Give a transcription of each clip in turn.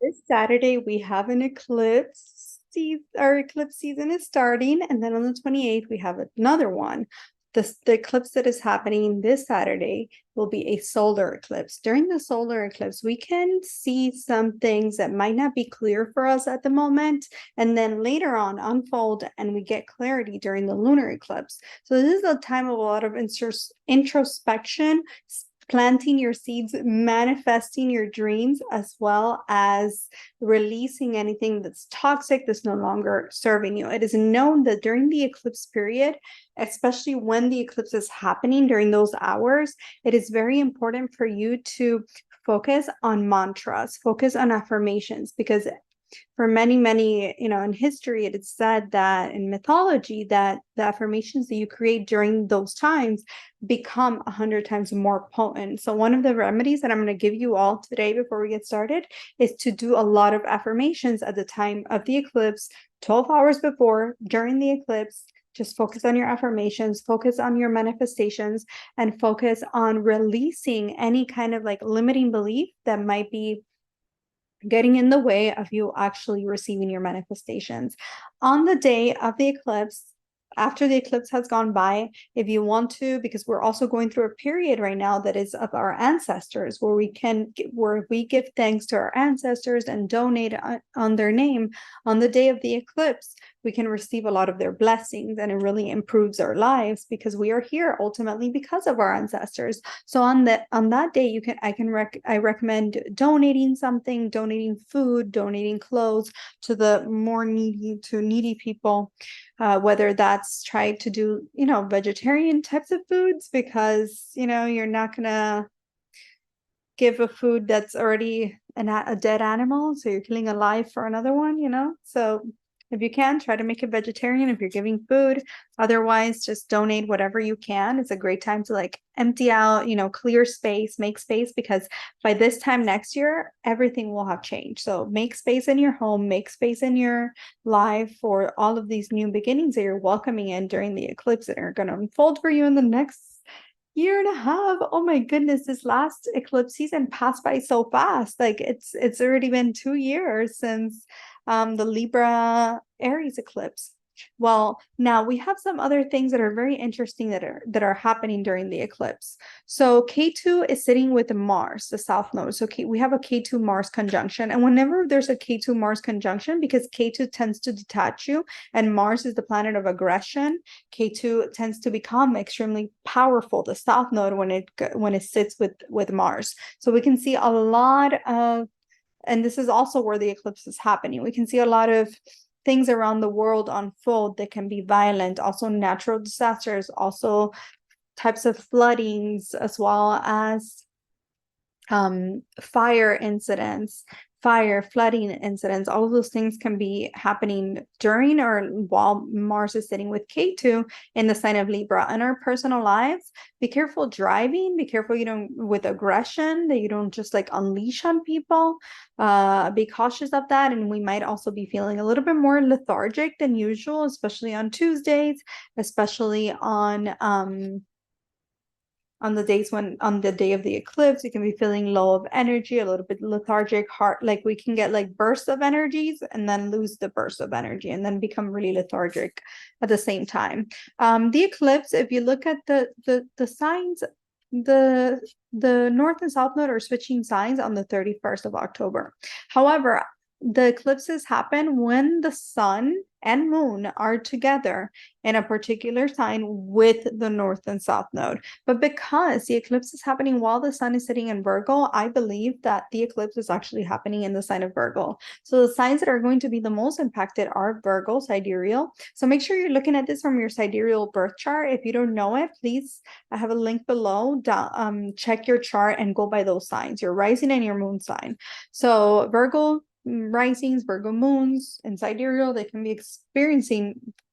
this Saturday we have an eclipse. Our eclipse season is starting, and then on the 28th we have another one. The eclipse that is happening this Saturday will be a solar eclipse. During the solar eclipse, we can see some things that might not be clear for us at the moment, and then later on unfold, and we get clarity during the lunar eclipse. So this is a time of a lot of introspection, planting your seeds, manifesting your dreams, as well as releasing anything that's toxic, that's no longer serving you. It is known that during the eclipse period, especially when the eclipse is happening during those hours, it is very important for you to focus on mantras, focus on affirmations, because for many, in history, it is said that in mythology that the affirmations that you create during those times become 100 times more potent. So one of the remedies that I'm going to give you all today before we get started is to do a lot of affirmations at the time of the eclipse, 12 hours before, during the eclipse. Just focus on your affirmations, focus on your manifestations, and focus on releasing any kind of like limiting belief that might be getting in the way of you actually receiving your manifestations. On the day of the eclipse, after the eclipse has gone by, if you want to, because we're also going through a period right now that is of our ancestors, where we give thanks to our ancestors and donate on their name. On the day of the eclipse, we can receive a lot of their blessings, and it really improves our lives because we are here ultimately because of our ancestors. So on that day, I recommend donating something, donating food, donating clothes to the more needy people. Whether that's try to do, vegetarian types of foods, because, you're not gonna give a food that's already a dead animal. So you're killing a life for another one, So if you can, try to make it vegetarian if you're giving food. Otherwise, just donate whatever you can. It's a great time to like empty out, clear space, make space, because by this time next year, everything will have changed. So make space in your home, make space in your life for all of these new beginnings that you're welcoming in during the eclipse that are going to unfold for you in the next year and a half. Oh my goodness, this last eclipse season passed by so fast. Like it's already been 2 years since the Libra Aries eclipse. Well, now we have some other things that are very interesting that are happening during the eclipse. So K2 is sitting with Mars, the south node. So we have a K2 Mars conjunction, and whenever there's a K2 Mars conjunction, because K2 tends to detach you, and Mars is the planet of aggression, K2 tends to become extremely powerful, the south node, when it sits with Mars. So we can see a lot of, and this is also where the eclipse is happening, we can see a lot of things around the world unfold that can be violent, also natural disasters, also types of floodings, as well as fire incidents, flooding incidents. All of those things can be happening during or while Mars is sitting with K2 in the sign of Libra. In our personal lives, be careful driving, be careful with aggression, that you don't just like unleash on people. Be cautious of that. And we might also be feeling a little bit more lethargic than usual, especially on Tuesdays, especially on the day of the eclipse. You can be feeling low of energy, a little bit lethargic, like we can get like bursts of energies and then lose the burst of energy and then become really lethargic at the same time. The eclipse, if you look at the signs, the north and south node are switching signs on the 31st of October. However, the eclipses happen when the sun and moon are together in a particular sign with the north and south node. But because the eclipse is happening while the sun is sitting in Virgo, I believe that the eclipse is actually happening in the sign of Virgo. So the signs that are going to be the most impacted are Virgo, sidereal. So make sure you're looking at this from your sidereal birth chart. If you don't know it, please, I have a link below. Check your chart and go by those signs, your rising and your moon sign. So Virgo risings, Virgo moons, and sidereal, they can be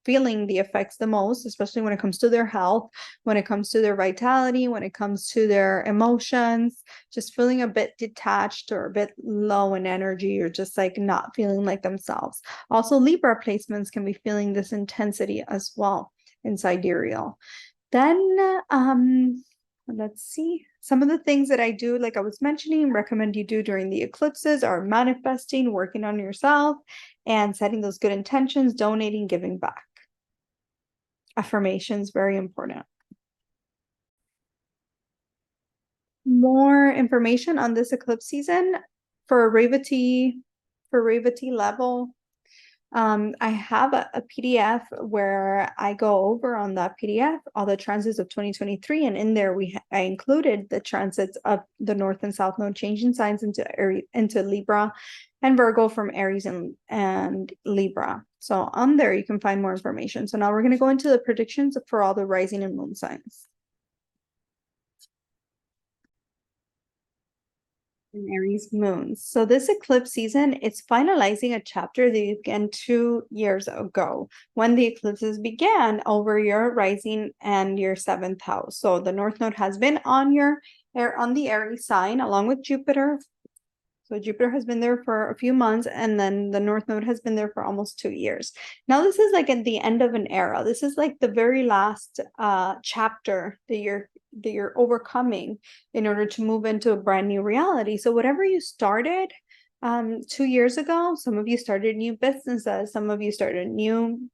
feeling the effects the most, especially when it comes to their health, when it comes to their vitality, when it comes to their emotions, just feeling a bit detached or a bit low in energy, or just like not feeling like themselves. Also, Libra placements can be feeling this intensity as well in sidereal. Then let's see. Some of the things that I do, like I was mentioning, recommend you do during the eclipses are manifesting, working on yourself, and setting those good intentions, donating, giving back. Affirmations, very important. More information on this eclipse season for Revati level. I have a PDF where I go over on that PDF all the transits of 2023, and in there I included the transits of the North and South Node changing signs into Libra and Virgo from Aries and Libra. So on there you can find more information. So now we're going to go into the predictions for all the rising and moon signs. Aries moons. So this eclipse season, it's finalizing a chapter that began 2 years ago when the eclipses began over your rising and your 7th house. So the North Node has been on the Aries sign along with Jupiter. So Jupiter has been there for a few months, and then the North Node has been there for almost 2 years. Now this is like at the end of an era. This is like the very last chapter that you're overcoming in order to move into a brand new reality. So whatever you started 2 years ago, some of you started new businesses, some of you started new,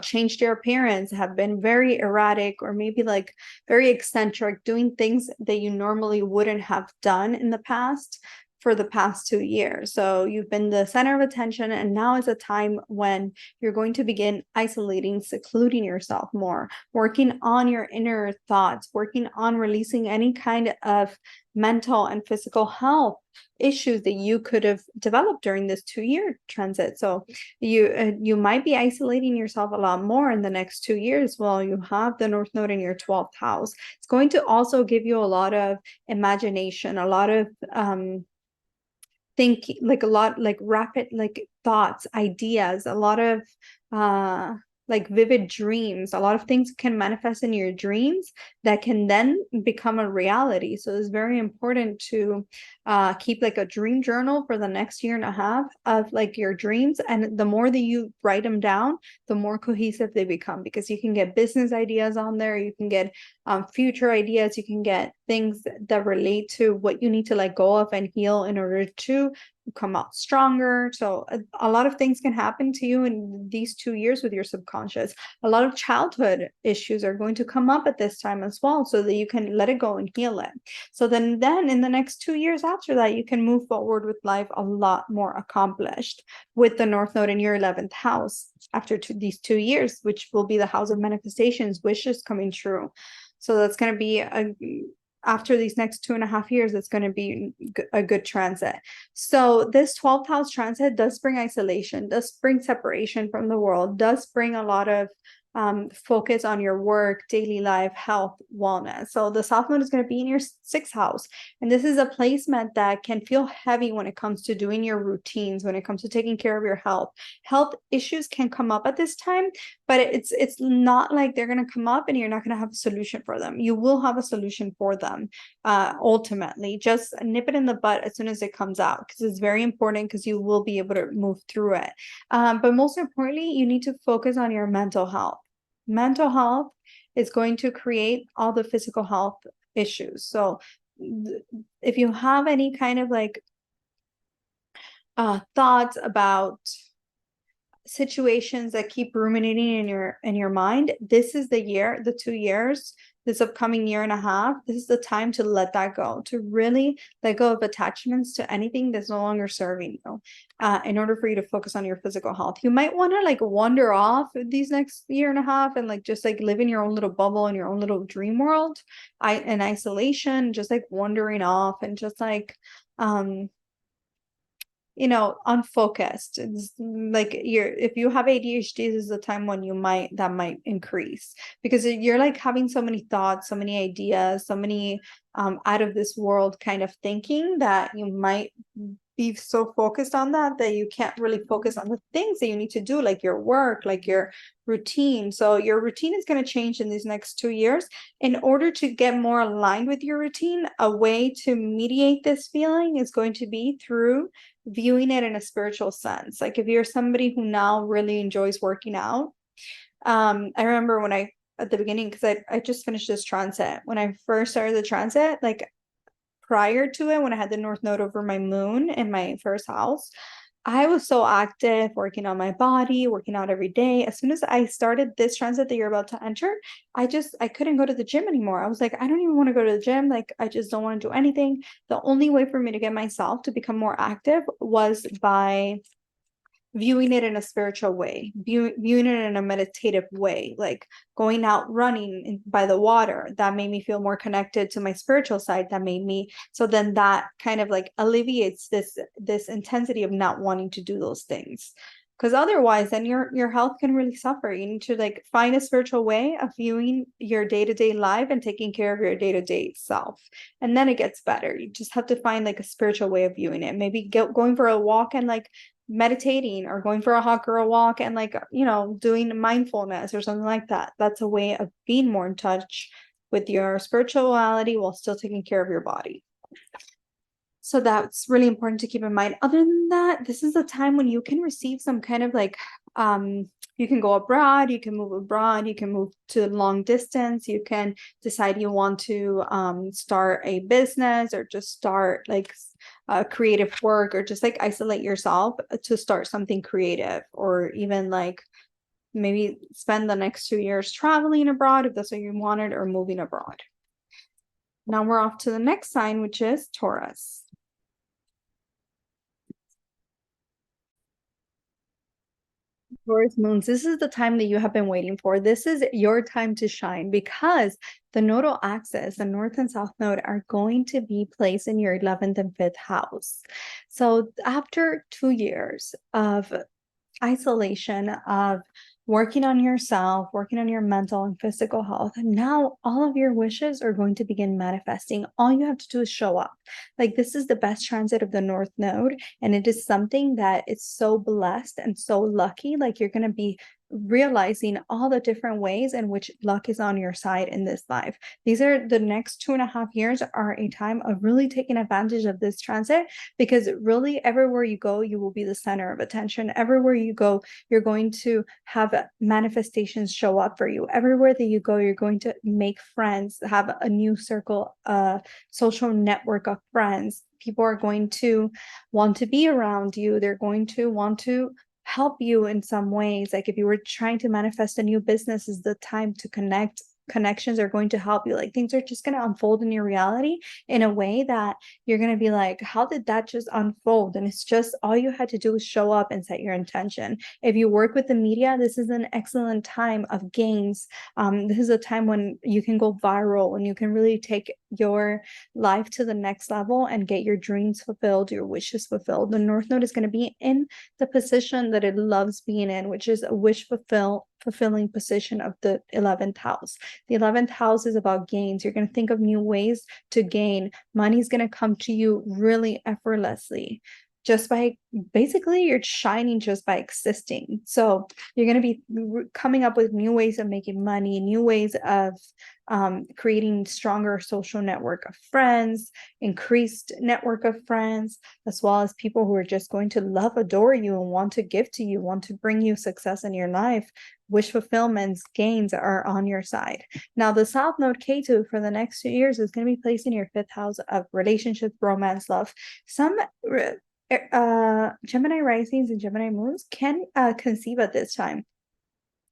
changed your appearance, have been very erratic or maybe like very eccentric, doing things that you normally wouldn't have done in the past for the past 2 years. So you've been the center of attention, and now is a time when you're going to begin isolating, secluding yourself more, working on your inner thoughts, working on releasing any kind of mental and physical health issues that you could have developed during this 2-year transit. So you might be isolating yourself a lot more in the next 2 years while you have the North Node in your 12th house. It's going to also give you a lot of imagination, a lot of thinking, like a lot like rapid like thoughts, ideas, a lot of like vivid dreams. A lot of things can manifest in your dreams that can then become a reality. So it's very important to keep like a dream journal for the next 1.5 years of like your dreams. And the more that you write them down, the more cohesive they become, because you can get business ideas on there. You can get future ideas. You can get things that relate to what you need to let go of and heal in order to come out stronger. So a lot of things can happen to you in these 2 years with your subconscious. A lot of childhood issues are going to come up at this time as well, so that you can let it go and heal it. So then in the next 2 years after that, you can move forward with life a lot more accomplished with the North Node in your 11th house after these 2 years, which will be the house of manifestations, wishes coming true. So that's going to be after these next 2.5 years, it's going to be a good transit. So this 12th house transit does bring isolation, does bring separation from the world, does bring a lot of focus on your work, daily life, health, wellness. So the South Node is going to be in your 6th house. And this is a placement that can feel heavy when it comes to doing your routines, when it comes to taking care of your health. Health issues can come up at this time, but it's not like they're going to come up and you're not going to have a solution for them. You will have a solution for them ultimately. Just nip it in the bud as soon as it comes out, because it's very important, because you will be able to move through it. But most importantly, you need to focus on your mental health. Mental health is going to create all the physical health issues. So if you have any kind of like thoughts about situations that keep ruminating in your mind, this is the year, the 2 years, this upcoming 1.5 years, this is the time to let that go, to really let go of attachments to anything that's no longer serving you, in order for you to focus on your physical health. You might want to like wander off these next 1.5 years and like just like live in your own little bubble, in your own little dream world, in isolation, just like wandering off and just like unfocused. It's like if you have ADHD, this is the time when that might increase, because you're like having so many thoughts, so many ideas, so many out of this world kind of thinking, that you might be so focused on that you can't really focus on the things that you need to do, like your work, like your routine. So your routine is going to change in these next 2 years. In order to get more aligned with your routine, a way to mediate this feeling is going to be through viewing it in a spiritual sense. Like if you're somebody who now really enjoys working out, I remember when I at the beginning, because I just finished this transit. When I first started the transit, like prior to it, when I had the North Node over my moon in my first house, I was so active, working on my body, working out every day. As soon as I started this transit that you're about to enter, I couldn't go to the gym anymore. I was like, I don't even want to go to the gym. Like, I just don't want to do anything. The only way for me to get myself to become more active was by viewing it in a spiritual way, viewing it in a meditative way, like going out running by the water. That made me feel more connected to my spiritual side. That made me, so then that kind of like alleviates this intensity of not wanting to do those things. Because otherwise, then your health can really suffer. You need to like find a spiritual way of viewing your day-to-day life and taking care of your day-to-day self. And then it gets better. You just have to find like a spiritual way of viewing it. Maybe going for a walk and like meditating, or going for a hike or a walk and like, doing mindfulness or something like that. That's a way of being more in touch with your spirituality while still taking care of your body. So that's really important to keep in mind. Other than that, this is a time when you can receive some kind of like, you can go abroad, you can move abroad, you can move to long distance, you can decide you want to start a business, or just start like creative work, or just like isolate yourself to start something creative, or even like maybe spend the next 2 years traveling abroad if that's what you wanted, or moving abroad. Now we're off to the next sign, which is Taurus. Taurus moons, this is the time that you have been waiting for. This is your time to shine, because the nodal axis, the north and south node, are going to be placed in your 11th and 5th house. So after 2 years of isolation, of working on yourself, working on your mental and physical health, and now all of your wishes are going to begin manifesting. All you have to do is show up. Like, this is the best transit of the North Node, and it is something that is so blessed and so lucky. Like, you're going to be realizing all the different ways in which luck is on your side in this life. These are the next 2.5 years are a time of really taking advantage of this transit, because really everywhere you go, you will be the center of attention. Everywhere you go, you're going to have manifestations show up for you. Everywhere that you go, you're going to make friends, have a new circle, social network of friends. People are going to want to be around you. They're going to want to help you in some ways. Like, if you were trying to manifest a new business, is the time to connect. Connections are going to help you. Like, things are just going to unfold in your reality in a way that you're going to be like, how did that just unfold? And it's just, all you had to do is show up and set your intention. If you work with the media, this is an excellent time of gains. This is a time when you can go viral, and you can really take your life to the next level and get your dreams fulfilled, your wishes fulfilled. The North Node is going to be in the position that it loves being in, which is a fulfilling position of the 11th house. The 11th house is about gains. You're going to think of new ways to gain. Money's going to come to you really effortlessly, just by basically you're shining just by existing. So you're going to be coming up with new ways of making money, new ways of creating stronger social network of friends, increased network of friends, as well as people who are just going to love, adore you, and want to give to you, want to bring you success in your life. Wish fulfillments, gains are on your side. Now, the South Node K2 for the next 2 years is going to be placed in your 5th house of relationships, romance, love. Some Gemini risings and Gemini moons can conceive at this time.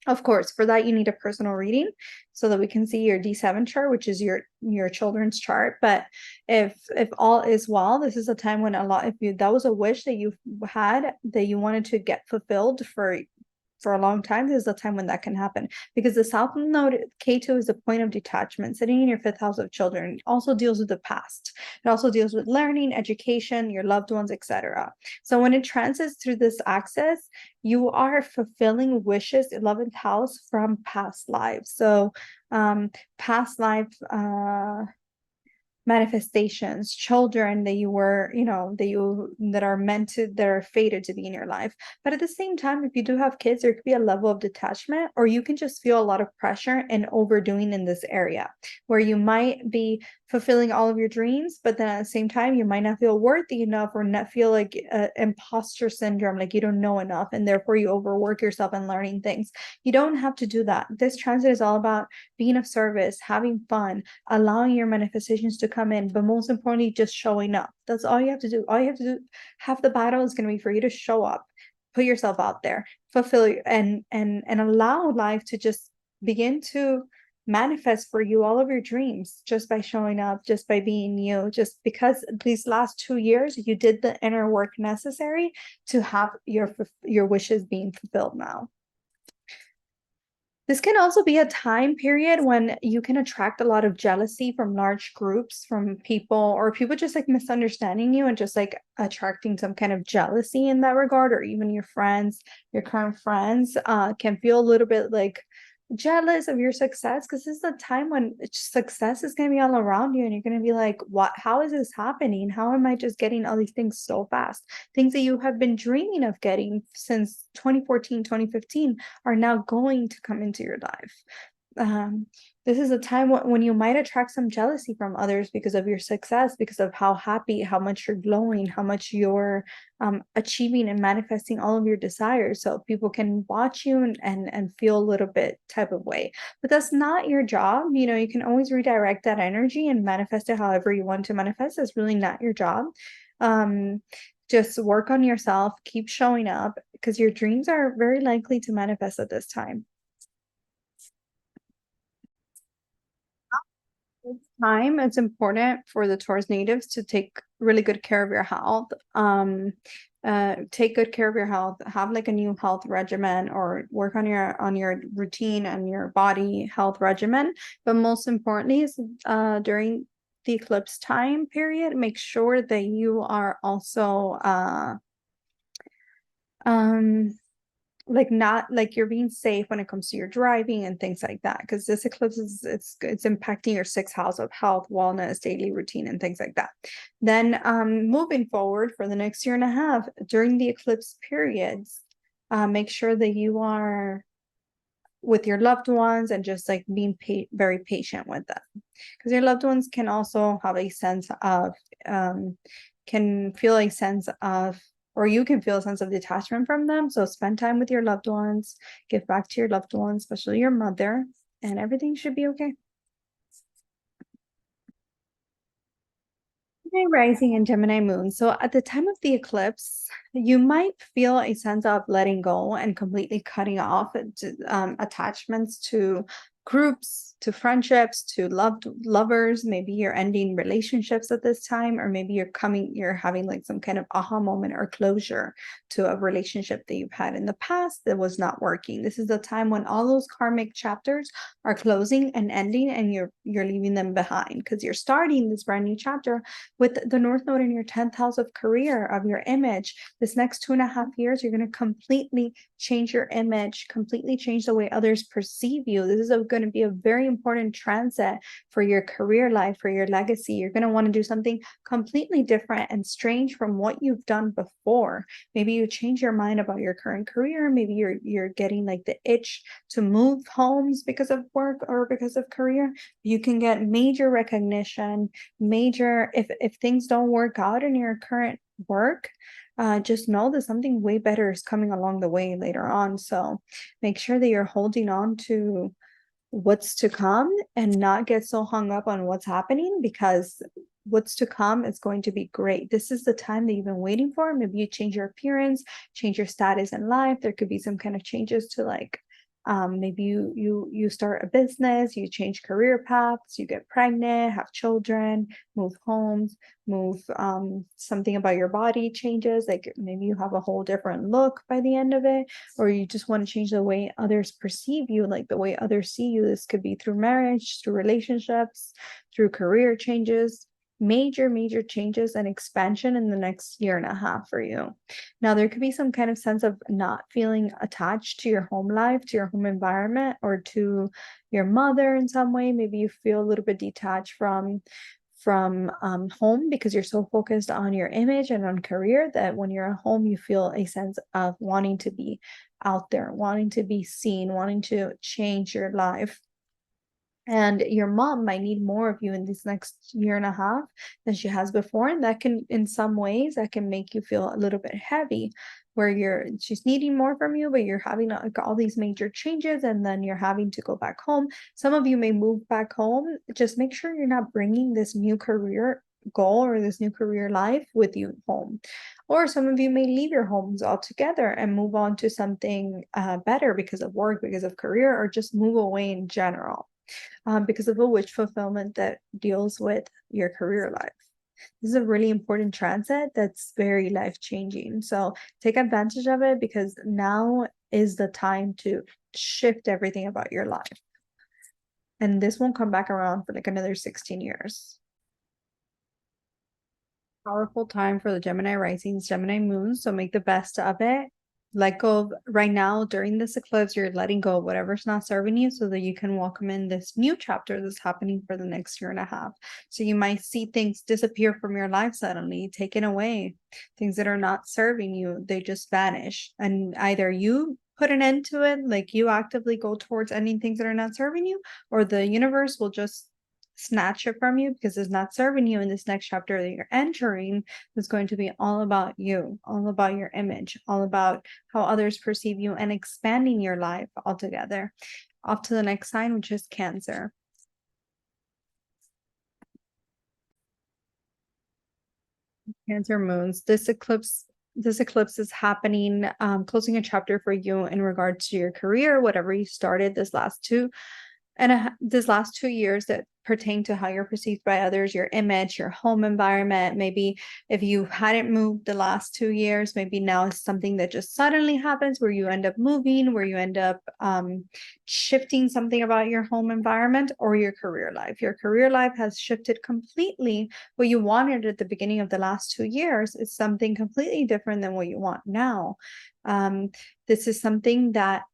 Of course, for that, you need a personal reading so that we can see your D7 chart, which is your children's chart. But if all is well, this is a time when that was a wish that you had, that you wanted to get fulfilled for a long time, this is a time when that can happen, because the South Node K2 is a point of detachment, sitting in your 5th house of children. It also deals with the past. It also deals with learning, education, your loved ones, etc. So when it transits through this axis, you are fulfilling wishes, 11th house, from past lives. So past life manifestations, children that you were, that are fated to be in your life. But at the same time, if you do have kids, there could be a level of detachment, or you can just feel a lot of pressure and overdoing in this area, where you might be fulfilling all of your dreams, but then at the same time, you might not feel worthy enough or not feel like imposter syndrome, like you don't know enough, and therefore you overwork yourself and learning things. You don't have to do that. This transit is all about being of service, having fun, allowing your manifestations to come in, but most importantly, just showing up. That's all you have to do. All you have to do, half the battle is going to be for you to show up, put yourself out there, fulfill and allow life to just begin to manifest for you all of your dreams just by showing up, just by being you, just because these last 2 years you did the inner work necessary to have your wishes being fulfilled now. This can also be a time period when you can attract a lot of jealousy from large groups, from people, or people just like misunderstanding you and just like attracting some kind of jealousy in that regard, or even your friends, your current friends, can feel a little bit like jealous of your success, because this is a time when success is going to be all around you and you're going to be like, what, how is this happening? How am I just getting all these things so fast? Things that you have been dreaming of getting since 2014, 2015 are now going to come into your life. This is a time when you might attract some jealousy from others because of your success, because of how happy, how much you're glowing, how much you're achieving and manifesting all of your desires. So people can watch you and feel a little bit type of way, but that's not your job. You know, you can always redirect that energy and manifest it however you want to manifest. It's really not your job. Just work on yourself, keep showing up, because your dreams are very likely to manifest at this time. Time, it's important for the Taurus natives to take really good care of your health. Take good care of your health, have like a new health regimen, or work on your routine and your body health regimen. But most importantly is during the eclipse time period, make sure that you are also like not like you're being safe when it comes to your driving and things like that, because this eclipse is it's impacting your 6th house of health, wellness, daily routine, and things like that. Then moving forward for the next year and a half during the eclipse periods, make sure that you are with your loved ones and just like being very patient with them, because your loved ones can also have a sense of can feel a sense of, or you can feel a sense of detachment from them. So spend time with your loved ones, give back to your loved ones, especially your mother, and everything should be okay. Rising and Gemini moon. So at the time of the eclipse, you might feel a sense of letting go and completely cutting off attachments to groups, to friendships, to lovers. Maybe you're ending relationships at this time, or maybe you're having like some kind of aha moment or closure to a relationship that you've had in the past that was not working. This is the time when all those karmic chapters are closing and ending, and you're leaving them behind, because you're starting this brand new chapter with the North Node in your 10th house of career, of your image. This next 2.5 years, you're going to completely change your image, completely change the way others perceive you. This is going to be a very important transit for your career life, for your legacy. You're going to want to do something completely different and strange from what you've done before. Maybe you change your mind about your current career. Maybe you're getting like the itch to move homes because of work or because of career. You can get major recognition, major, if things don't work out in your current work, just know that something way better is coming along the way later on. So make sure that you're holding on to what's to come and not get so hung up on what's happening, because what's to come is going to be great. This is the time that you've been waiting for. Maybe you change your appearance, change your status in life. There could be some kind of changes to like maybe you start a business, you change career paths, you get pregnant, have children, move homes, move something about your body changes, like maybe you have a whole different look by the end of it, or you just want to change the way others perceive you, like the way others see you. This could be through marriage, through relationships, through career changes. Major changes and expansion in the next year and a half for you. Now, there could be some kind of sense of not feeling attached to your home life, to your home environment, or to your mother in some way. Maybe you feel a little bit detached from home because you're so focused on your image and on career that when you're at home, you feel a sense of wanting to be out there, wanting to be seen, wanting to change your life. And your mom might need more of you in this next year and a half than she has before. And that can, in some ways, that can make you feel a little bit heavy, where she's needing more from you, but you're having like all these major changes, and then you're having to go back home. Some of you may move back home. Just make sure you're not bringing this new career goal or this new career life with you home. Or some of you may leave your homes altogether and move on to something better because of work, because of career, or just move away in general. Because of a wish fulfillment that deals with your career life. This is a really important transit that's very life-changing. So take advantage of it, because now is the time to shift everything about your life. And this won't come back around for like another 16 years. Powerful time for the Gemini risings, Gemini moons. So make the best of it. Let go of right now during this eclipse, you're letting go of whatever's not serving you so that you can welcome in this new chapter that's happening for the next year and a half. So you might see things disappear from your life suddenly, taken away, things that are not serving you, they just vanish. And either you put an end to it, like you actively go towards ending things that are not serving you, or the universe will just snatch it from you because it's not serving you in this next chapter that you're entering. Is going to be all about you, all about your image, all about how others perceive you, and expanding your life altogether. Off to the next sign, which is Cancer. Cancer moons. This eclipse is happening, closing a chapter for you in regards to your career, whatever you started this last 2 years that pertain to how you're perceived by others, your image, your home environment. Maybe if you hadn't moved the last 2 years, maybe now it's something that just suddenly happens where you end up moving, where you end up shifting something about your home environment or your career life. Your career life has shifted completely. What you wanted at the beginning of the last 2 years is something completely different than what you want now. This is something that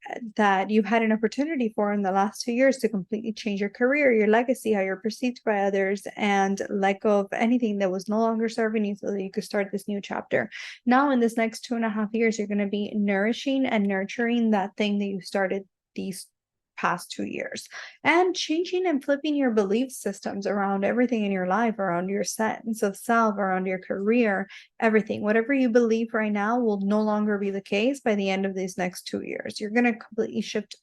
you had an opportunity for in the last 2 years to completely change your career, your legacy, how you're perceived by others, and let go of anything that was no longer serving you so that you could start this new chapter. Now, in this next 2.5 years, you're going to be nourishing and nurturing that thing that you started these past 2 years, and changing and flipping your belief systems around everything in your life, around your sense of self, around your career, everything. Whatever you believe right now will no longer be the case by the end of these next 2 years. You're going to completely shift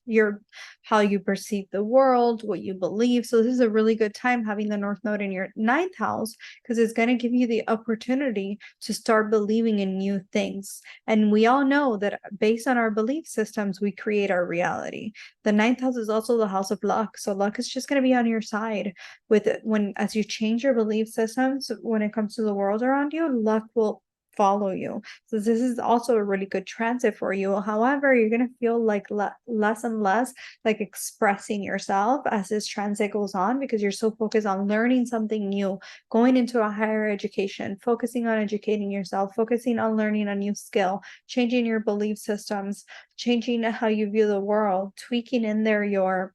how you perceive the world, what you believe. So this is a really good time having the North Node in your 9th house, because it's going to give you the opportunity to start believing in new things. And we all know that based on our belief systems, we create our reality. The 9th house is also the house of luck. So luck is just going to be on your side with it. As you change your belief systems, when it comes to the world around you, luck will follow you. So this is also a really good transit for you. However, you're going to feel like less and less like expressing yourself as this transit goes on, because you're so focused on learning something new, going into a higher education, focusing on educating yourself, focusing on learning a new skill, changing your belief systems, changing how you view the world, tweaking in there your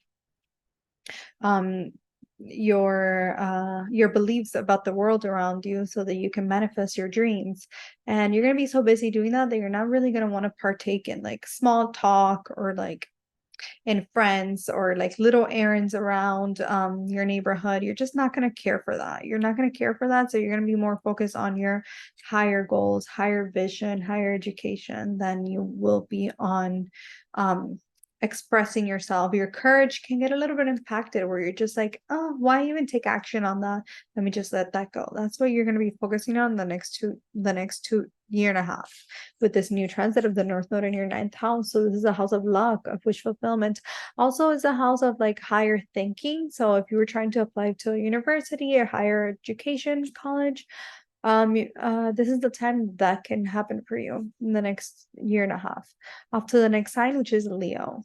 beliefs about the world around you so that you can manifest your dreams. And you're going to be so busy doing that you're not really going to want to partake in like small talk or like in friends or like little errands around your neighborhood. You're just not going to care for that. You're not going to care for that. So you're going to be more focused on your higher goals, higher vision, higher education than you will be on expressing yourself. Your courage can get a little bit impacted where you're just like, oh, why even take action on that? Let me just let that go. That's what you're going to be focusing on the next two year and a half with this new transit of the North Node in your 9th house. So this is a house of luck, of wish fulfillment. Also, it's a house of like higher thinking. So if you were trying to apply to a university or higher education, college, this is the time that can happen for you in the next year and a half. Off to the next sign, which is Leo.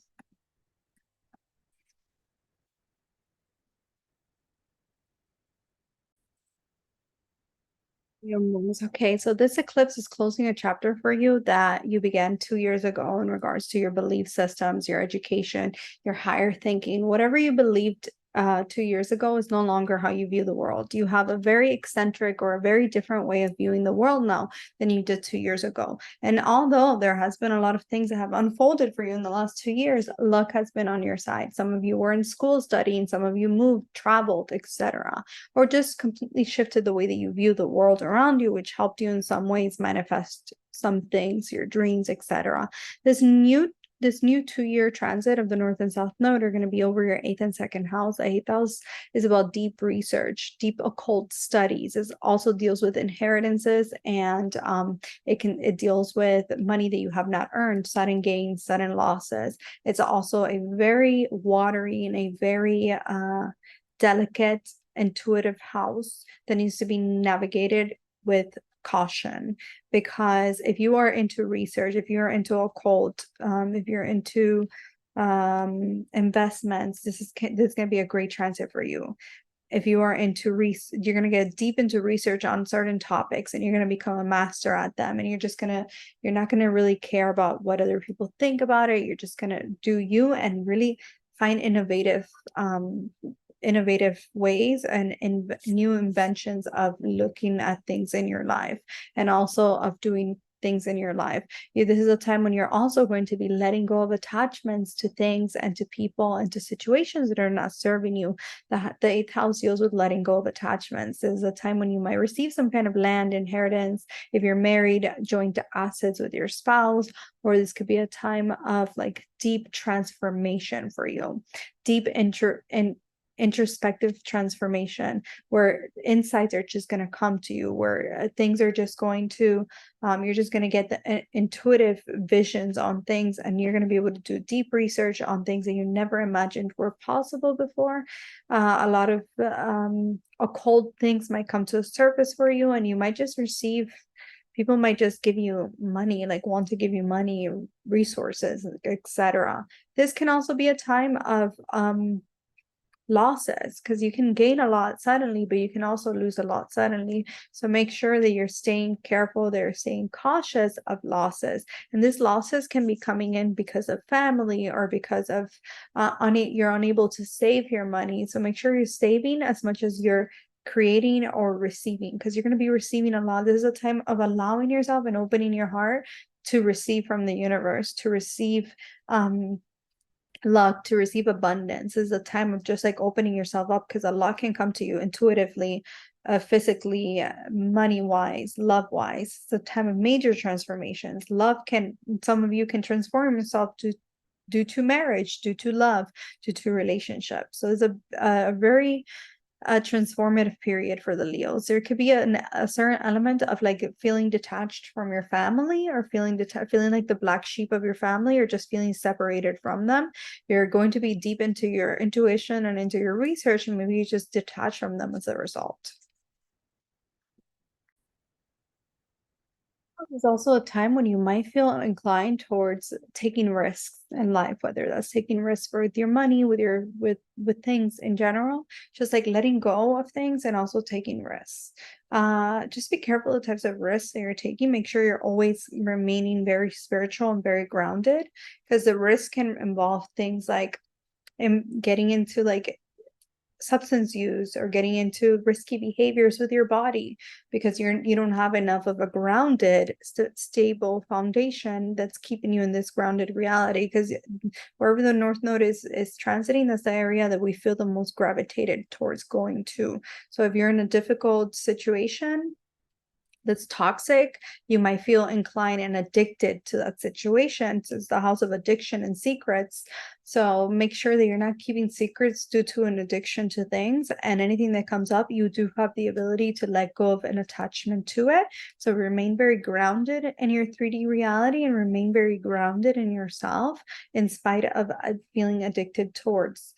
Okay, so this eclipse is closing a chapter for you that you began 2 years ago in regards to your belief systems, your education, your higher thinking, whatever you believed 2 years ago is no longer how you view the world. You have a very eccentric or a very different way of viewing the world now than you did 2 years ago. And although there has been a lot of things that have unfolded for you in the last 2 years, luck has been on your side. Some of you were in school studying, some of you moved, traveled, etc., or just completely shifted the way that you view the world around you, which helped you in some ways manifest some things, your dreams, etc. This new 2-year transit of the North and South Node are going to be over your 8th and 2nd house. The 8th house is about deep research, deep occult studies. It also deals with inheritances, and it deals with money that you have not earned, sudden gains, sudden losses. It's also a very watery and a very delicate, intuitive house that needs to be navigated with caution, because if you are into research, if you're into occult, if you're into investments, this is going to be a great transit for you. If you are into you're going to get deep into research on certain topics, and you're going to become a master at them, and you're not going to really care about what other people think about it. You're just going to do you and really find innovative ways and new inventions of looking at things in your life, and also of doing things in your life. This is a time when you're also going to be letting go of attachments to things and to people and to situations that are not serving you. The 8th house deals with letting go of attachments. This is a time when you might receive some kind of land inheritance. If you're married, joint assets with your spouse, or this could be a time of like deep transformation for you, deep introspective transformation, where insights are just going to come to you, where things are just going to you're just going to get the intuitive visions on things, and you're going to be able to do deep research on things that you never imagined were possible before. A lot of occult things might come to the surface for you, and you might just receive, people might just give you money, like want to give you money, resources, etc. This can also be a time of losses, because you can gain a lot suddenly, but you can also lose a lot suddenly. So make sure that you're staying careful, that you're staying cautious of losses. And these losses can be coming in because of family, or because of you're unable to save your money. So make sure you're saving as much as you're creating or receiving, because you're going to be receiving a lot. This is a time of allowing yourself and opening your heart to receive from the universe, to receive luck, to receive abundance. Is a time of just like opening yourself up, because a lot can come to you intuitively, physically, money wise, love wise. It's a time of major transformations. Some of you can transform yourself due to marriage, due to love, due to relationships. So it's a very transformative period for the Leos. There could be a certain element of like feeling detached from your family, or feeling like the black sheep of your family, or just feeling separated from them. You're going to be deep into your intuition and into your research, and maybe you just detach from them as a result. There's also a time when you might feel inclined towards taking risks in life, whether that's taking risks with your money, with things in general, just like letting go of things and also taking risks. Just be careful the types of risks that you're taking. Make sure you're always remaining very spiritual and very grounded, because the risk can involve things like getting into like substance use, or getting into risky behaviors with your body, because you don't have enough of a grounded stable foundation that's keeping you in this grounded reality. Because wherever the North Node is transiting, that's the area that we feel the most gravitated towards going to. So if you're in a difficult situation that's toxic, you might feel inclined and addicted to that situation. So it's the house of addiction and secrets. So make sure that you're not keeping secrets due to an addiction to things, and anything that comes up, you do have the ability to let go of an attachment to it. So remain very grounded in your 3D reality, and remain very grounded in yourself, in spite of feeling addicted towards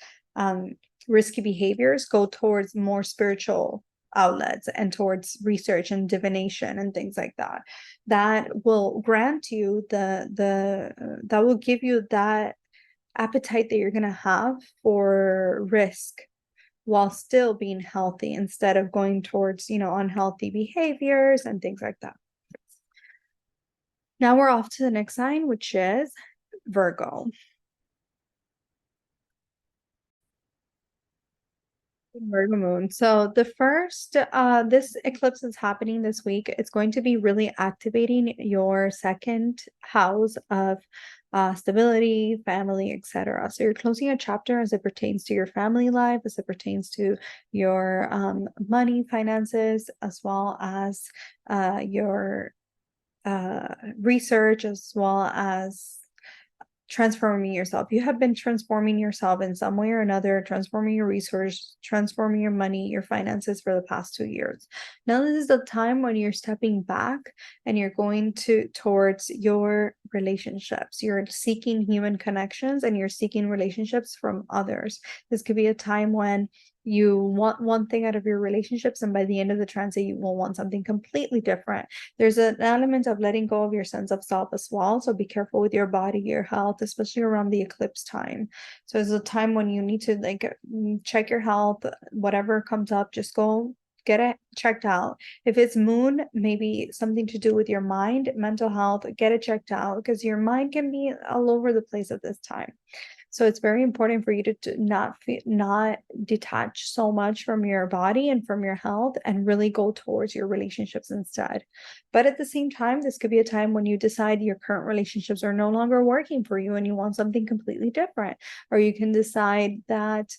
risky behaviors. Go towards more spiritual outlets and towards research and divination and things like that. That will grant you that will give you that appetite that you're going to have for risk, while still being healthy, instead of going towards, unhealthy behaviors and things like that. Now we're off to the next sign, which is Virgo. Virgo moon. So the first, this eclipse is happening this week. It's going to be really activating your second house of stability, family, etc. So you're closing a chapter as it pertains to your family life, as it pertains to your money, finances, as well as your research, as well as transforming yourself. You have been transforming yourself in some way or another, transforming your research, transforming your money, your finances for the past 2 years. Now this is the time when you're stepping back and you're going towards your relationships. You're seeking human connections and you're seeking relationships from others. This could be a time when you want one thing out of your relationships, and by the end of the transit, you will want something completely different. There's an element of letting go of your sense of self as well. So be careful with your body, your health, especially around the eclipse time. So it's a time when you need to check your health, whatever comes up, just go get it checked out. If it's moon, maybe something to do with your mind, mental health, get it checked out, because your mind can be all over the place at this time. So it's very important for you to not detach so much from your body and from your health and really go towards your relationships instead. But at the same time, this could be a time when you decide your current relationships are no longer working for you and you want something completely different. Or you can decide that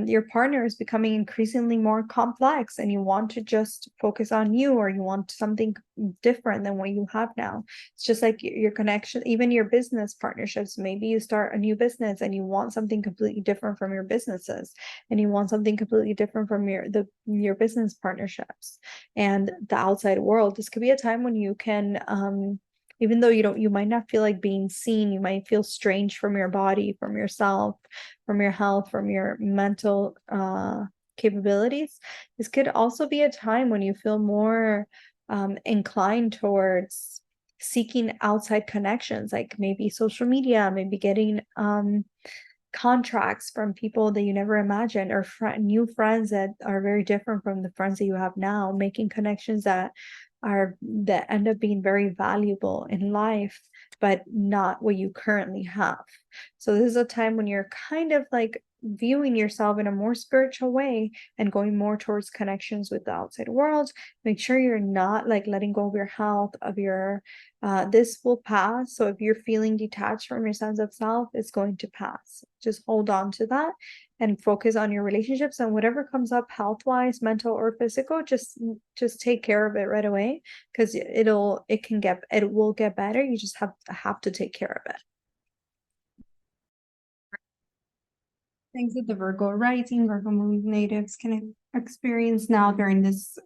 your partner is becoming increasingly more complex and you want to just focus on you, or you want something different than what you have now. It's just like your connection, even your business partnerships. Maybe you start a new business and you want something completely different from your businesses, and you want something completely different from your business partnerships and the outside world. This could be a time when you can even though you might not feel like being seen, you might feel strange from your body, from yourself, from your health, from your mental capabilities. This could also be a time when you feel more inclined towards seeking outside connections, like maybe social media, maybe getting contracts from people that you never imagined, or new friends that are very different from the friends that you have now, making connections that end up being very valuable in life, but not what you currently have. So this is a time when you're kind of like viewing yourself in a more spiritual way and going more towards connections with the outside world. Make sure you're not like letting go of your health, of your this will pass. So if you're feeling detached from your sense of self, it's going to pass. Just hold on to that and focus on your relationships, and whatever comes up health-wise, mental or physical, just take care of it right away, because it will get better. You just have to take care of it. Things that the Virgo rising, Virgo moon natives can experience now during this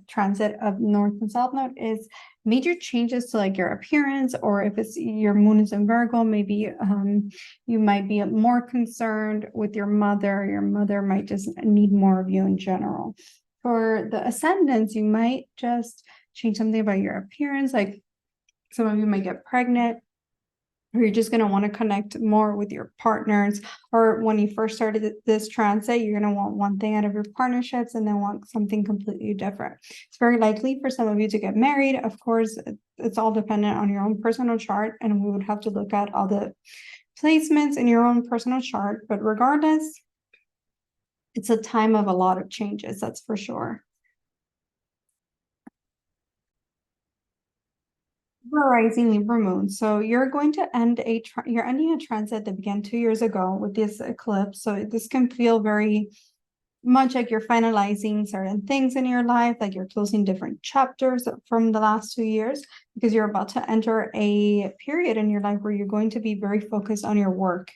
transit of North and South Node is major changes to like your appearance, or if it's your moon is in Virgo, maybe you might be more concerned with your mother. Your mother might just need more of you in general. For the ascendants, you might just change something about your appearance, like some of you might get pregnant, or you're just going to want to connect more with your partners. Or when you first started this transit, you're going to want one thing out of your partnerships and then want something completely different. It's very likely for some of you to get married. Of course, it's all dependent on your own personal chart, and we would have to look at all the placements in your own personal chart. But regardless, it's a time of a lot of changes, that's for sure. Rising Libra moon. So you're going to you're ending a transit that began 2 years ago with this eclipse. So this can feel very much like you're finalizing certain things in your life, like you're closing different chapters from the last 2 years, because you're about to enter a period in your life where you're going to be very focused on your work,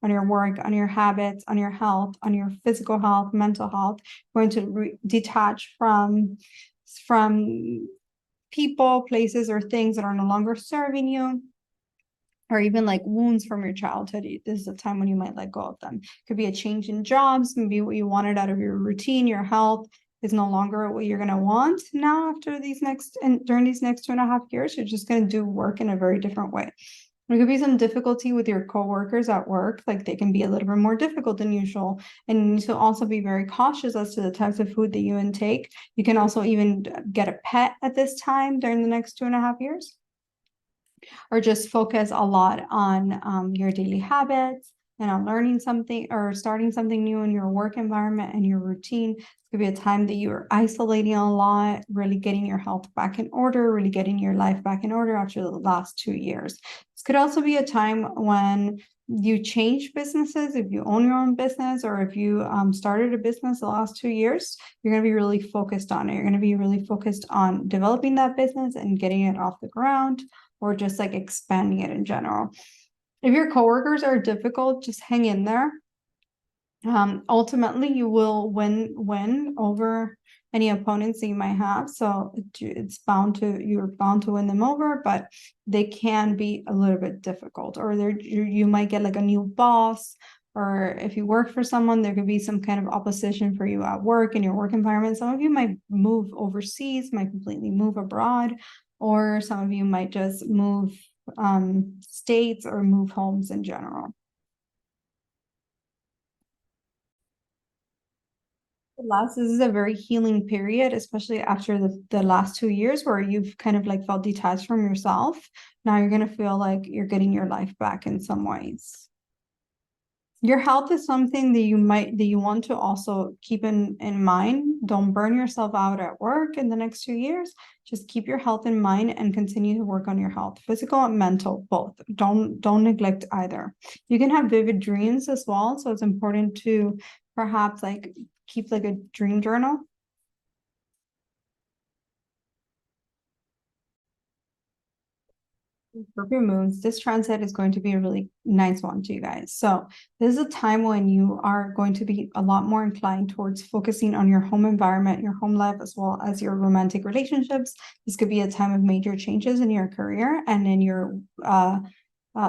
on your habits, on your health, on your physical health, mental health. Going to detach from people, places, or things that are no longer serving you, or even like wounds from your childhood. This is a time when you might let go of them. Could be a change in jobs, maybe what you wanted out of your routine, your health is no longer what you're going to want now after during these next 2.5 years. You're just going to do work in a very different way. There could be some difficulty with your coworkers at work, like they can be a little bit more difficult than usual. And you need to also be very cautious as to the types of food that you intake. You can also even get a pet at this time during the next 2.5 years, or just focus a lot on your daily habits, learning something or starting something new in your work environment and your routine. It's gonna be a time that you're isolating a lot, really getting your health back in order, really getting your life back in order after the last 2 years. This could also be a time when you change businesses. If you own your own business, or if you started a business the last 2 years, you're going to be really focused on it. You're going to be really focused on developing that business and getting it off the ground, or just like expanding it in general. If your coworkers are difficult, just hang in there. Ultimately, you will win over any opponents that you might have. So you're bound to win them over, but they can be a little bit difficult, or you might get like a new boss, or if you work for someone, there could be some kind of opposition for you at work, in your work environment. Some of you might move overseas, might completely move abroad, or some of you might just move states or move homes in general. This is a very healing period, especially after the last 2 years where you've kind of like felt detached from yourself. Now you're going to feel like you're getting your life back in some ways. Your health is something that you want to also keep in mind. Don't burn yourself out at work in the next 2 years. Just keep your health in mind and continue to work on your health, physical and mental, both. Don't neglect either. You can have vivid dreams as well, so it's important to perhaps like keep like a dream journal. Scorpio moons, this transit is going to be a really nice one to you guys. So this is a time when you are going to be a lot more inclined towards focusing on your home environment, your home life, as well as your romantic relationships. This could be a time of major changes in your career and in your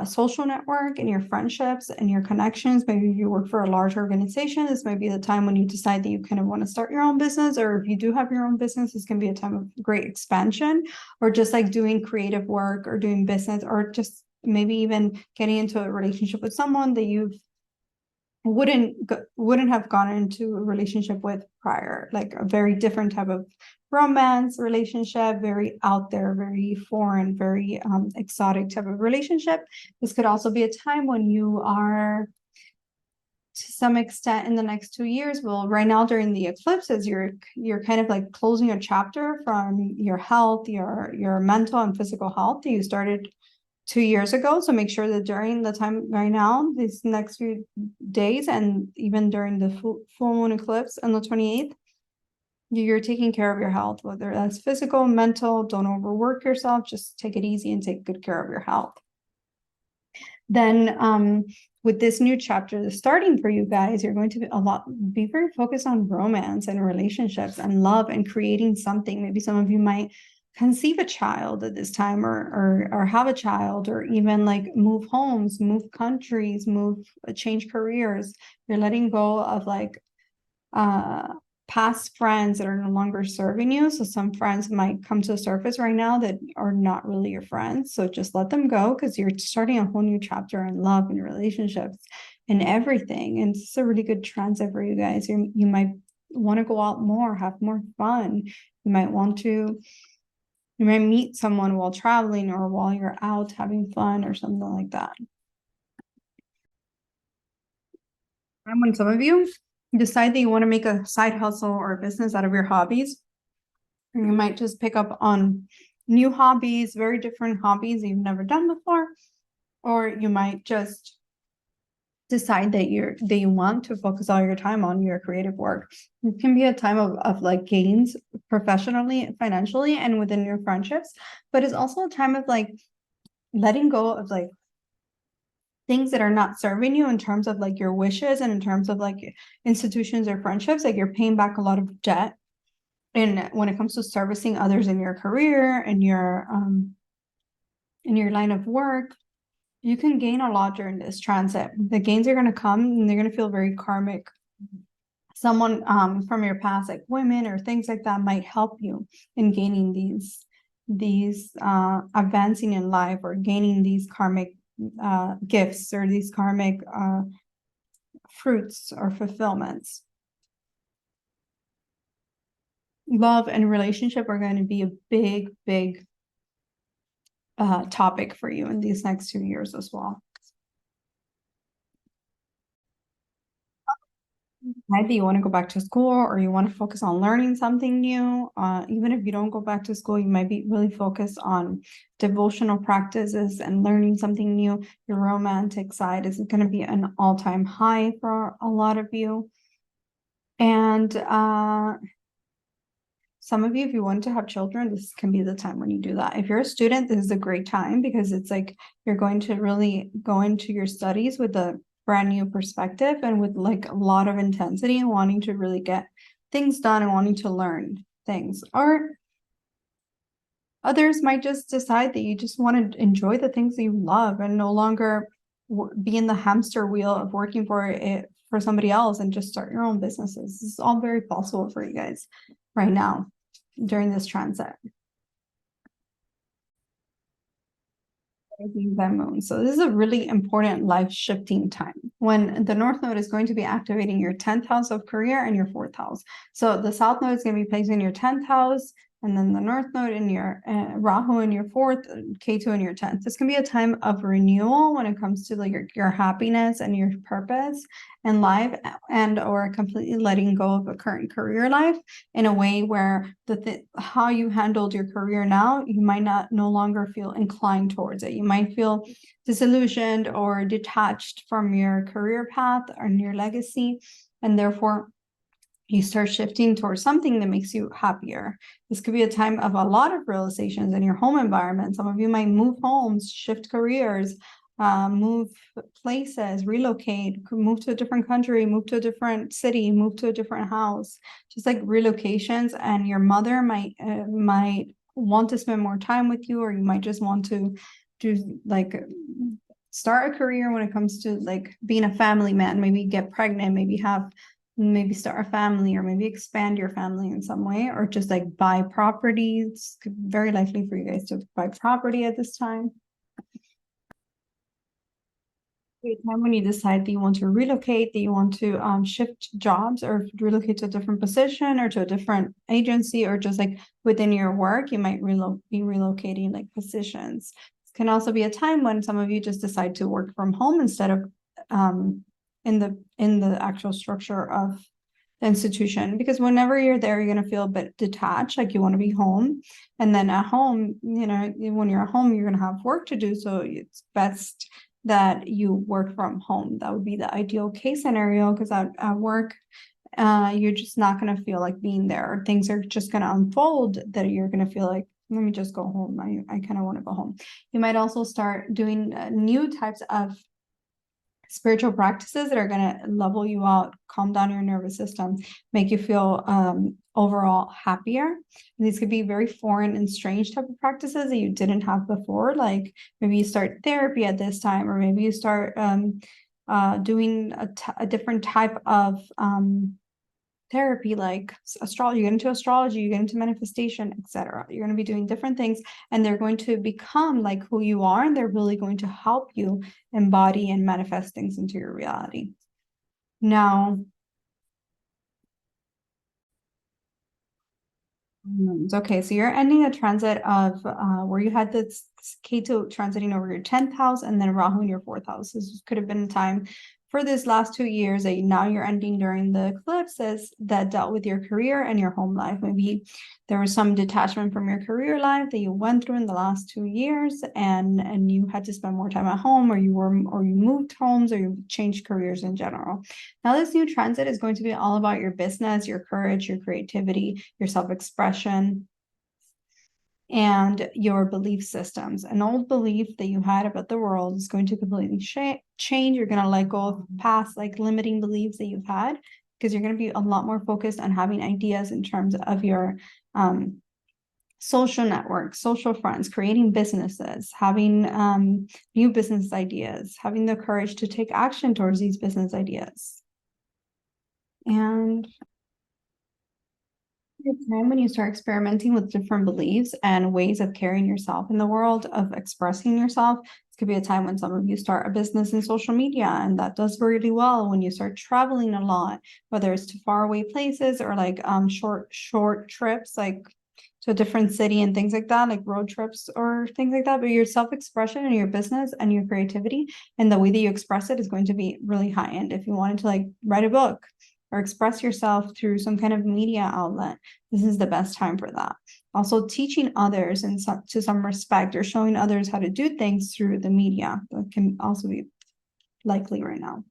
social network, and your friendships and your connections. Maybe you work for a large organization, this might be the time when you decide that you kind of want to start your own business, or if you do have your own business, this can be a time of great expansion, or just like doing creative work or doing business, or just maybe even getting into a relationship with someone that you wouldn't have gone into a relationship with prior, like a very different type of romance relationship, very out there, very foreign, very exotic type of relationship. This could also be a time when you are, to some extent, in the next 2 years, well, right now during the eclipses, you're kind of like closing a chapter from your health, your mental and physical health that you started 2 years ago. So make sure that during the time right now, these next few days, and even during the full moon eclipse on the 28th, you're taking care of your health, whether that's physical, mental. Don't overwork yourself. Just take it easy and take good care of your health. Then with this new chapter starting for you guys, you're going to be very focused on romance and relationships and love and creating something. Maybe some of you might conceive a child at this time, or have a child, or even like move homes, move countries, change careers. You're letting go of like past friends that are no longer serving you. So some friends might come to the surface right now that are not really your friends. So just let them go, because you're starting a whole new chapter in love and relationships and everything. And it's a really good transit for you guys. You might want to go out more, have more fun. You might meet someone while traveling, or while you're out having fun, or something like that. And when some of you decide that you want to make a side hustle or a business out of your hobbies, you might just pick up on new hobbies, very different hobbies that you've never done before, or you might just decide that you want to focus all your time on your creative work. It can be a time of like gains professionally, financially, and within your friendships, but it's also a time of like letting go of like things that are not serving you in terms of like your wishes, and in terms of like institutions or friendships. Like you're paying back a lot of debt, and when it comes to servicing others in your career and in your line of work, you can gain a lot during this transit. The gains are going to come, and they're going to feel very karmic. Someone from your past, like women or things like that, might help you in gaining these advancing in life, or gaining these karmic gifts, or these karmic fruits or fulfillments. Love and relationship are going to be a big topic for you in these next 2 years as well. Maybe you want to go back to school or you want to focus on learning something new. Even if you don't go back to school, you might be really focused on devotional practices and learning something new. Your romantic side is going to be an all-time high for a lot of you. And some of you, if you want to have children, this can be the time when you do that. If you're a student, this is a great time because it's like you're going to really go into your studies with a brand new perspective and with like a lot of intensity and wanting to really get things done and wanting to learn things. Or others might just decide that you just want to enjoy the things that you love and no longer be in the hamster wheel of working for it for somebody else and just start your own businesses. This is all very possible for you guys right now during this transit. Moon. So this is a really important life shifting time when the North Node is going to be activating your 10th house of career and your 4th house. So the South Node is going to be placed in your 10th house, and then the North Node in your Rahu in your 4th, Ketu in your 10th. This can be a time of renewal when it comes to like your happiness and your purpose in life, and or completely letting go of a current career life in a way where how you handled your career now, you might not no longer feel inclined towards it. You might feel disillusioned or detached from your career path or your legacy, and therefore you start shifting towards something that makes you happier. This could be a time of a lot of realizations in your home environment. Some of you might move homes, shift careers, move places, relocate, move to a different country, move to a different city, move to a different house, just like relocations. And your mother might want to spend more time with you, or you might just want to do like start a career when it comes to like being a family man, maybe get pregnant, maybe start a family, or maybe expand your family in some way, or just like buy properties. Very likely for you guys to buy property at this time. A time when you decide that you want to relocate, that you want to shift jobs or relocate to a different position or to a different agency, or just like within your work, you might be relocating like positions. This can also be a time when some of you just decide to work from home instead of in the actual structure of the institution, because whenever you're there, you're going to feel a bit detached, like you want to be home. And then at home, you know, when you're at home, you're going to have work to do. So it's best that you work from home. That would be the ideal case scenario, because at work, you're just not going to feel like being there. Things are just going to unfold that you're going to feel like, let me just go home. I kind of want to go home. You might also start doing new types of spiritual practices that are going to level you out, calm down your nervous system, make you feel overall happier. And these could be very foreign and strange type of practices that you didn't have before. Like maybe you start therapy at this time, or maybe you start doing a different type of therapy, like astrology. You get into astrology, you get into manifestation, etc. You're going to be doing different things, and they're going to become like who you are, and they're really going to help you embody and manifest things into your reality. Now, okay, so you're ending a transit of where you had this Ketu transiting over your 10th house and then Rahu in your 4th house. This could have been a time for this last 2 years that now you're ending during the eclipses that dealt with your career and your home life. Maybe there was some detachment from your career life that you went through in the last 2 years, and you had to spend more time at home, or you moved homes, or you changed careers in general. Now this new transit is going to be all about your business, your courage, your creativity, your self-expression, and your belief systems. An old belief that you had about the world is going to completely change. You're going to let go of past like limiting beliefs that you've had, because you're going to be a lot more focused on having ideas in terms of your social networks, social friends, creating businesses, having new business ideas, having the courage to take action towards these business ideas. And time when you start experimenting with different beliefs and ways of carrying yourself in the world, of expressing yourself. This could be a time when some of you start a business in social media, and that does really well. When you start traveling a lot, whether it's to faraway places or like short trips, like to a different city and things like that, like road trips or things like that. But your self-expression and your business and your creativity and the way that you express it is going to be really high end. If you wanted to like write a book, or express yourself through some kind of media outlet, this is the best time for that. Also, teaching others in to some respect, or showing others how to do things through the media, that can also be likely right now.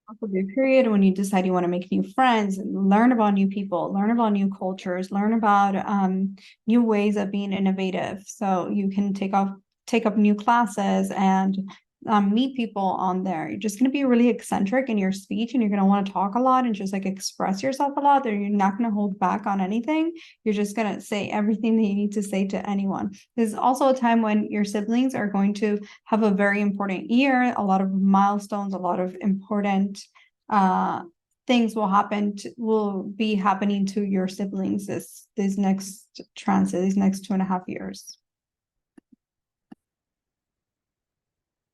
Also be a period when you decide you want to make new friends, learn about new people, learn about new cultures, learn about new ways of being innovative. So you can take up new classes and meet people on there. You're just going to be really eccentric in your speech, and you're going to want to talk a lot and just like express yourself a lot. That you're not going to hold back on anything. You're just going to say everything that you need to say to anyone. This is also a time when your siblings are going to have a very important year, a lot of milestones, a lot of important things will be happening to your siblings these next transit, these next 2.5 years.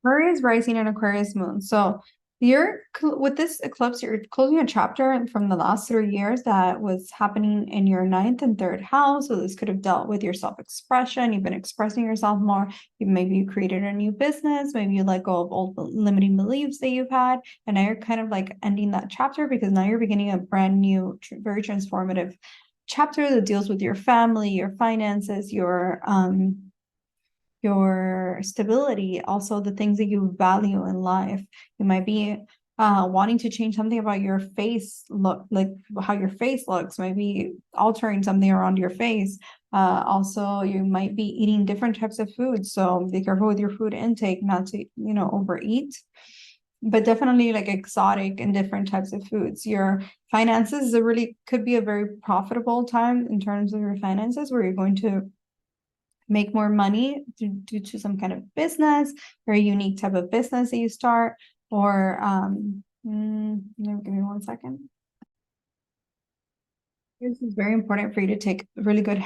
Aquarius rising and Aquarius moon. So you're with this eclipse, you're closing a chapter from the last 3 years that was happening in your 9th and 3rd house. So this could have dealt with your self-expression. You've been expressing yourself more. Maybe you created a new business. Maybe you let go of old limiting beliefs that you've had, and now you're kind of like ending that chapter, because now you're beginning a brand new, very transformative chapter that deals with your family, your finances, your stability, also the things that you value in life. You might be wanting to change something about your face look, like how your face looks, maybe altering something around your face. Also, you might be eating different types of food, so be careful with your food intake, not to overeat, but definitely like exotic and different types of foods. Your finances could be a very profitable time in terms of your finances, where you're going to make more money due to some kind of business, or a unique type of business that you start, or give me 1 second. This is very important for you to take really good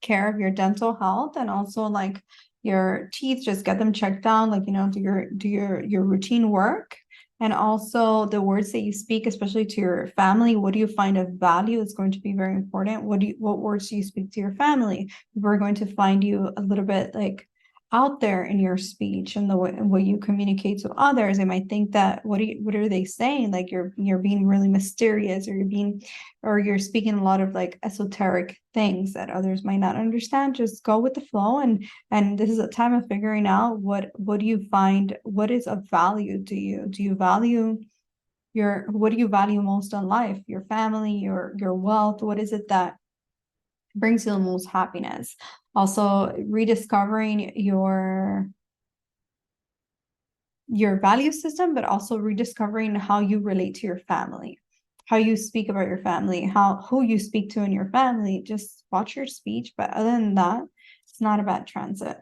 care of your dental health, and also like your teeth, just get them checked down, like do your routine work. And also the words that you speak, especially to your family, what do you find of value is going to be very important. What words do you speak to your family? We're going to find you a little bit like out there in your speech and the way you communicate to others. They might think that what are they saying? Like you're being really mysterious, or you're speaking a lot of like esoteric things that others might not understand. Just go with the flow, and this is a time of figuring out what do you find, what is of value to you. Do you value what do you value most in life? Your family, your wealth? What is it that brings you the most happiness? Also, rediscovering your value system, but also rediscovering how you relate to your family, how you speak about your family, who you speak to in your family. Just watch your speech, but other than that, it's not a bad transit.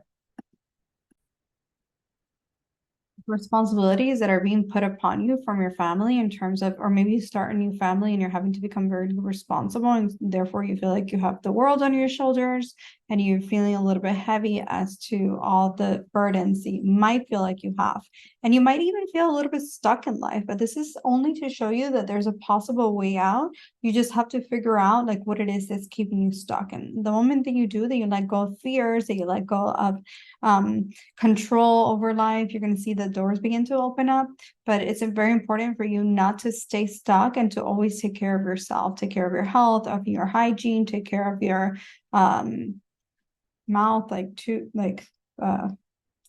Responsibilities that are being put upon you from your family, in terms of, or maybe you start a new family and you're having to become very responsible, and therefore you feel like you have the world on your shoulders, and you're feeling a little bit heavy as to all the burdens that you might feel like you have. And you might even feel a little bit stuck in life, but this is only to show you that there's a possible way out. You just have to figure out like what it is that's keeping you stuck. And the moment that you do that, you let go of fears, that you let go of control over life, you're going to see the doors begin to open up. But it's very important for you not to stay stuck, and to always take care of yourself, take care of your health, of your hygiene, take care of your mouth,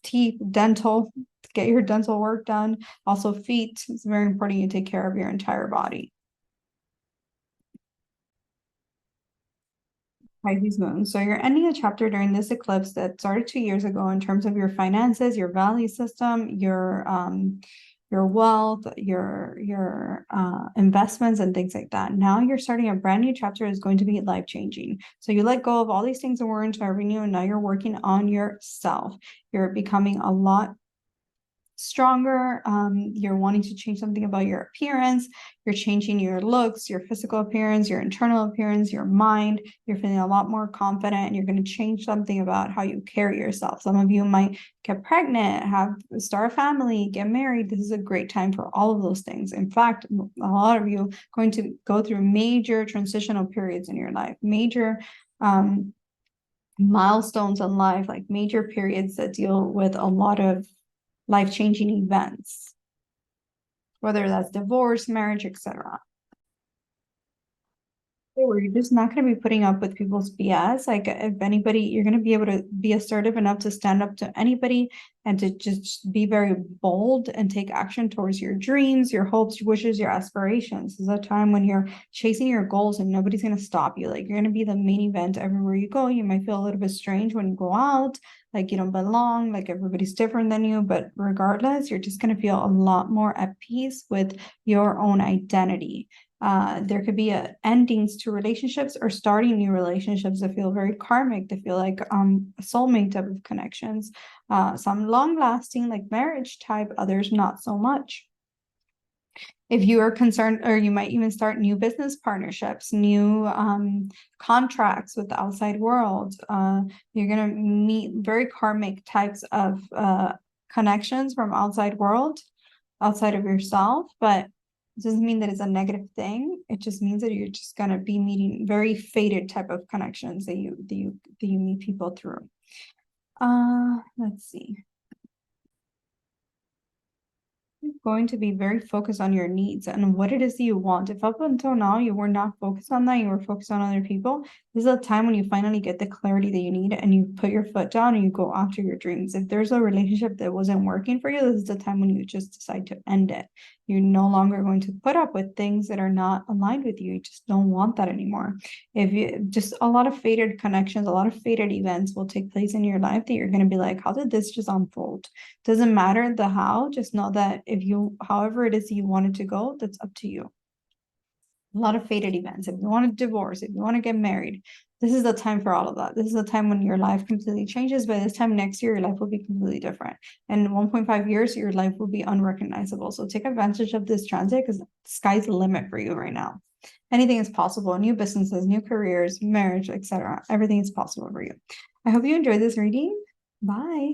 teeth, dental, get your dental work done. Also feet, it's very important you take care of your entire body. Pisces moon. So you're ending a chapter during this eclipse that started 2 years ago, in terms of your finances, your value system, your wealth, your investments, and things like that. Now you're starting a brand new chapter is going to be life-changing. So you let go of all these things that weren't serving you, and now you're working on yourself. You're becoming a lot stronger. You're wanting to change something about your appearance. You're changing your looks, your physical appearance, your internal appearance, your mind. You're feeling a lot more confident, and you're going to change something about how you carry yourself. Some of you might get pregnant, start a family, get married. This is a great time for all of those things. In fact, a lot of you are going to go through major transitional periods in your life, major milestones in life, like major periods that deal with a lot of life-changing events. whether that's divorce, marriage, etc. Where you're just not going to be putting up with people's BS. Like, if anybody, you're going to be able to be assertive enough to stand up to anybody and to just be very bold and take action towards your dreams, your hopes, your wishes, your aspirations. This is a time when you're chasing your goals and nobody's going to stop you. Like, you're going to be the main event everywhere you go. You might feel a little bit strange when you go out, like you don't belong, like everybody's different than you. But regardless, you're just going to feel a lot more at peace with your own identity. There could be endings to relationships or starting new relationships that feel very karmic, that feel like a soulmate type of connections. Some long lasting, like marriage type, others not so much. If you are concerned, or you might even start new business partnerships, new contracts with the outside world. You're going to meet very karmic types of connections from outside world, outside of yourself, but it doesn't mean that it's a negative thing. It just means that you're just gonna be meeting very fated type of connections that you meet people through. Let's see. You're going to be very focused on your needs and what it is that you want. If up until now you were not focused on that, you were focused on other people, this is a time when you finally get the clarity that you need and you put your foot down and you go after your dreams. If there's a relationship that wasn't working for you, this is the time when you just decide to end it. You're no longer going to put up with things that are not aligned with you. You just don't want that anymore. If you just, a lot of fated connections, a lot of fated events will take place in your life that you're going to be like, how did this just unfold? Doesn't matter the how, just know that if you, however it is you want it to go, that's up to you. A lot of fated events. If you want to divorce, if you want to get married, this is the time for all of that. This is the time when your life completely changes. By this time next year, your life will be completely different. And in 1.5 years, your life will be unrecognizable. So take advantage of this transit because the sky's the limit for you right now. Anything is possible. New businesses, new careers, marriage, etc. Everything is possible for you. I hope you enjoyed this reading. Bye.